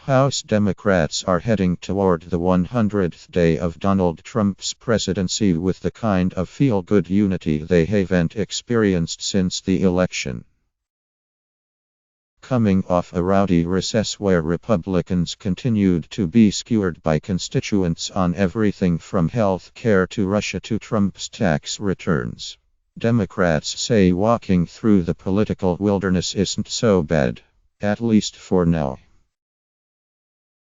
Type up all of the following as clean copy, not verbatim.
House Democrats are heading toward the 100th day of Donald Trump's presidency with the kind of feel-good unity they haven't experienced since the election. Coming off a rowdy recess where Republicans continued to be skewered by constituents on everything from health care to Russia to Trump's tax returns, Democrats say walking through the political wilderness isn't so bad, at least for now.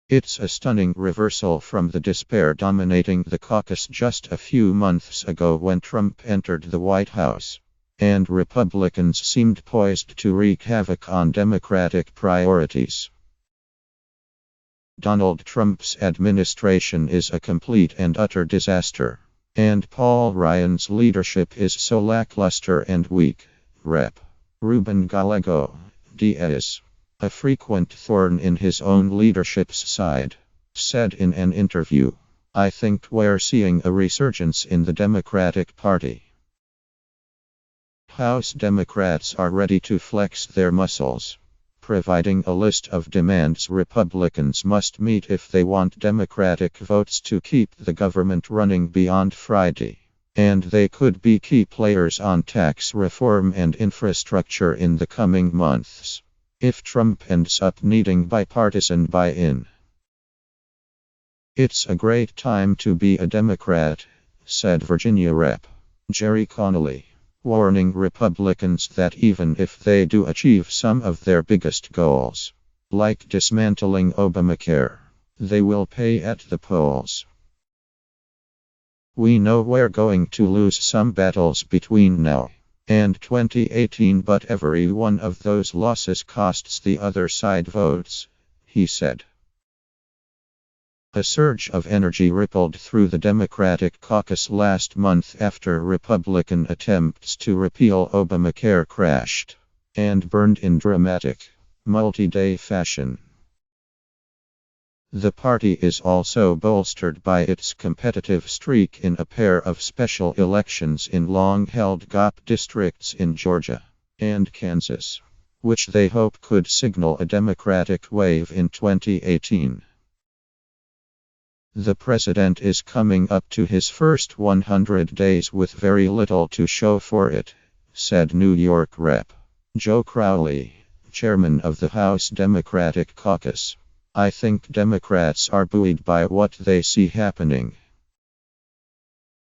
It's a stunning reversal from the despair dominating the caucus just a few months ago when Trump entered the White House, and Republicans seemed poised to wreak havoc on Democratic priorities. Donald Trump's administration is a complete and utter disaster, and Paul Ryan's leadership is so lackluster and weak. Rep. Ruben Gallego, D.S., a frequent thorn in his own leadership's side, said in an interview, "I think we're seeing a resurgence in the Democratic Party. House Democrats are ready to flex their muscles, providing a list of demands Republicans must meet if they want Democratic votes to keep the government running beyond Friday. And they could be key players on tax reform and infrastructure in the coming months, if Trump ends up needing bipartisan buy-in." "It's a great time to be a Democrat," said Virginia Rep. Jerry Connolly, warning Republicans that even if they do achieve some of their biggest goals, like dismantling Obamacare, they will pay at the polls. "We know we're going to lose some battles between now and 2018, but every one of those losses costs the other side votes," he said. A surge of energy rippled through the Democratic caucus last month after Republican attempts to repeal Obamacare crashed and burned in dramatic, multi-day fashion. The party is also bolstered by its competitive streak in a pair of special elections in long-held GOP districts in Georgia and Kansas, which they hope could signal a Democratic wave in 2018. The president is coming up to his first 100 days with very little to show for it, said New York Rep. Joe Crowley, chairman of the House Democratic Caucus. "I think Democrats are buoyed by what they see happening."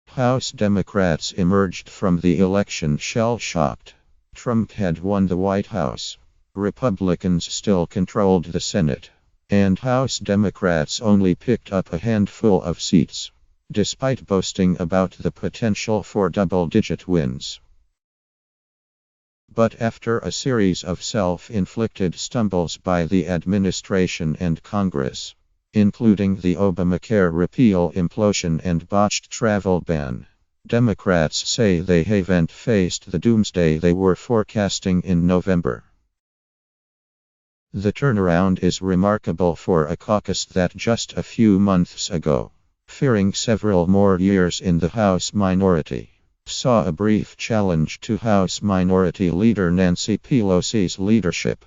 House Democrats emerged from the election shell-shocked. Trump had won the White House. Republicans still controlled the Senate. And House Democrats only picked up a handful of seats, despite boasting about the potential for double-digit wins. But after a series of self-inflicted stumbles by the administration and Congress, including the Obamacare repeal implosion and botched travel ban, Democrats say they haven't faced the doomsday they were forecasting in November. The turnaround is remarkable for a caucus that just a few months ago, fearing several more years in the House minority, saw a brief challenge to House Minority Leader Nancy Pelosi's leadership.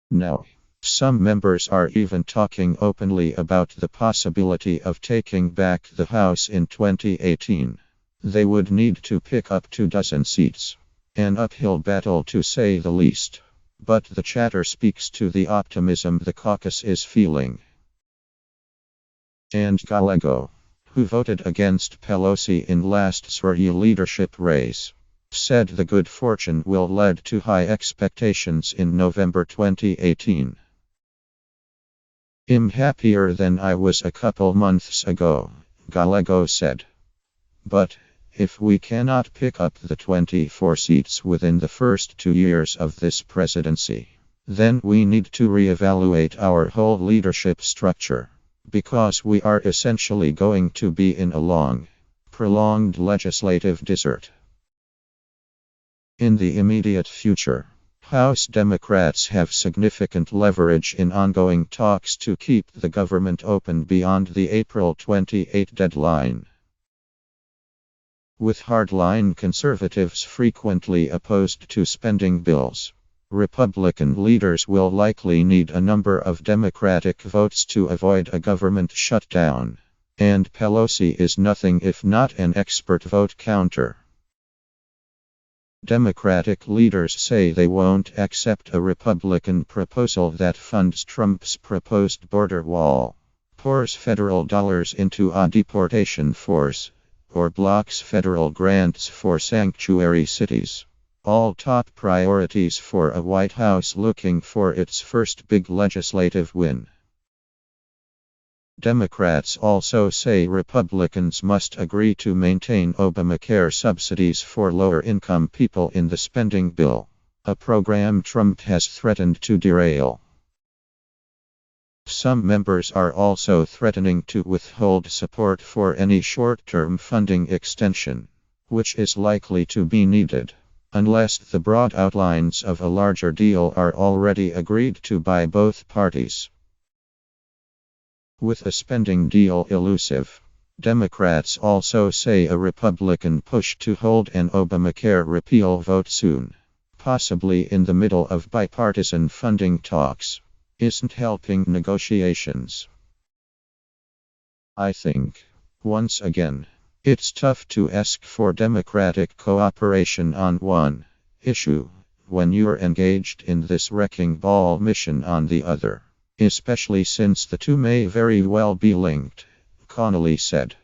Now, some members are even talking openly about the possibility of taking back the House in 2018. They would need to pick up 24 seats, an uphill battle to say the least. But the chatter speaks to the optimism the caucus is feeling. And Gallego, who voted against Pelosi in last year's leadership race, said the good fortune will lead to high expectations in November 2018. "I'm happier than I was a couple months ago," Gallego said. "But if we cannot pick up the 24 seats within the first 2 years of this presidency, then we need to reevaluate our whole leadership structure, because we are essentially going to be in a long, prolonged legislative desert." In the immediate future, House Democrats have significant leverage in ongoing talks to keep the government open beyond the April 28 deadline. With hardline conservatives frequently opposed to spending bills, Republican leaders will likely need a number of Democratic votes to avoid a government shutdown. And Pelosi is nothing if not an expert vote counter. Democratic leaders say they won't accept a Republican proposal that funds Trump's proposed border wall, pours federal dollars into a deportation force, or blocks federal grants for sanctuary cities. All top priorities for a White House looking for its first big legislative win. Democrats also say Republicans must agree to maintain Obamacare subsidies for lower-income people in the spending bill, a program Trump has threatened to derail. Some members are also threatening to withhold support for any short-term funding extension, which is likely to be needed, unless the broad outlines of a larger deal are already agreed to by both parties. With a spending deal elusive, Democrats also say a Republican push to hold an Obamacare repeal vote soon, possibly in the middle of bipartisan funding talks, isn't helping negotiations. I think, once again, it's tough to ask for Democratic cooperation on one issue when you're engaged in this wrecking ball mission on the other. Especially since the two may very well be linked, Connolly said.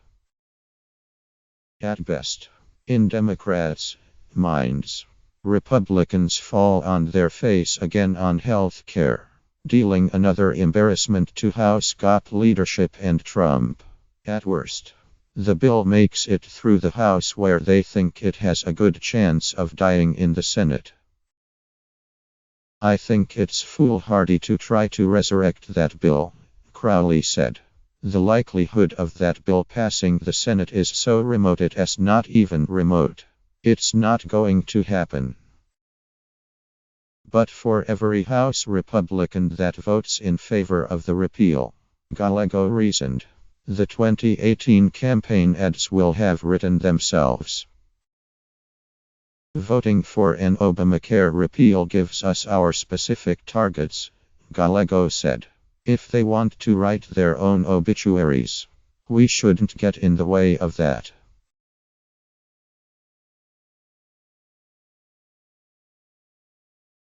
At best, in Democrats' minds, Republicans fall on their face again on health care, dealing another embarrassment to House GOP leadership and Trump. At worst, the bill makes it through the House where they think it has a good chance of dying in the Senate. I think it's foolhardy to try to resurrect that bill, Crowley said. The likelihood of that bill passing the Senate is so remote it is not even remote. It's not going to happen. But for every House Republican that votes in favor of the repeal, Gallego reasoned, the 2018 campaign ads will have written themselves. Voting for an Obamacare repeal gives us our specific targets, Gallego said. If they want to write their own obituaries, we shouldn't get in the way of that.